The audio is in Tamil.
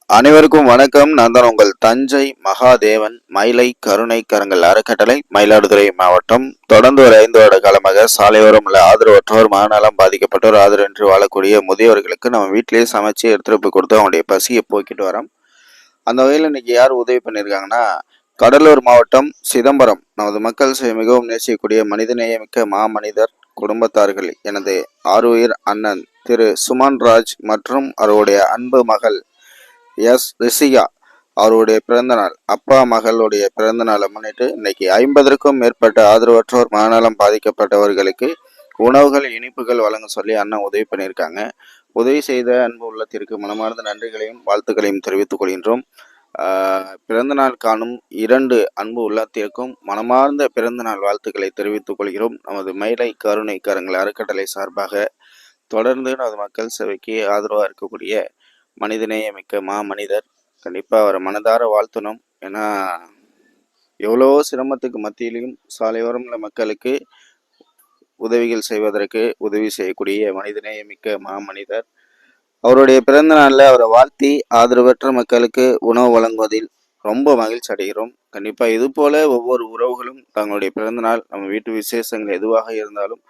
அனைவருக்கும் வணக்கம். நான் தான் உங்கள் தஞ்சை மகாதேவன். மயிலை கருணை கரங்கள் அறக்கட்டளை, மயிலாடுதுறை மாவட்டம். தொடர்ந்து ஒரு 5 வருட காலமாக சாலையோரம் உள்ள ஆதரவற்றோர், மனநலம் பாதிக்கப்பட்டோர், ஆதரவின்றி வாழக்கூடிய முதியவர்களுக்கு நம்ம வீட்டிலேயே சமைச்சு எடுத்துட்டு போய் கொடுத்து அவங்களுடைய பசியை போக்கிட்டு வரோம். அந்த வகையில் இன்னைக்கு யார் உதவி பண்ணியிருக்காங்கன்னா, கடலூர் மாவட்டம் சிதம்பரம் நமது மக்கள் மிகவும் நேசிக்கக்கூடிய மனிதநேயமிக்க மாமனிதர் குடும்பத்தார்கள் எனது ஆருயிர் அண்ணன் திரு சுமன் ராஜ் மற்றும் அவருடைய அன்பு மகள் எஸ் ரிஷிகா அவருடைய பிறந்தநாள், அப்பா மகளுடைய பிறந்த நாளை முன்னிட்டு இன்னைக்கு 50க்கும் மேற்பட்ட ஆதரவற்றோர், மனநலம் பாதிக்கப்பட்டவர்களுக்கு உணவுகள், இனிப்புகள் வழங்க சொல்லி அண்ணன் உதவி பண்ணியிருக்காங்க. உதவி செய்த அன்பு உள்ளத்திற்கு மனமார்ந்த நன்றிகளையும் வாழ்த்துக்களையும் தெரிவித்துக் கொள்கின்றோம். பிறந்தநாள் காணும் 2 அன்பு உள்ளத்திற்கும் மனமார்ந்த பிறந்தநாள் வாழ்த்துக்களை தெரிவித்துக் கொள்கிறோம். நமது மயிலை கருணை கரங்கள் அறக்கட்டளை சார்பாக தொடர்ந்து நமது மக்கள் சேவைக்கு ஆதரவாக இருக்கக்கூடிய மனிதநேயமிக்க மனிதர், கண்டிப்பாக அவரை மனதார வாழ்த்தணும். ஏன்னா எவ்வளோ சிரமத்துக்கு மத்தியிலையும் சாலையோரம் உள்ள மக்களுக்கு உதவிகள் செய்வதற்கு உதவி செய்யக்கூடிய மனிதநேயமிக்க மனிதர். அவருடைய பிறந்த நாளில் அவரை வாழ்த்தி ஆதரவற்ற மக்களுக்கு உணவு வழங்குவதில் ரொம்ப மகிழ்ச்சி அடைகிறோம். கண்டிப்பாக இது போல ஒவ்வொரு உறவுகளும் தங்களுடைய பிறந்த நாள், நம்ம வீட்டு விசேஷங்கள் எதுவாக இருந்தாலும்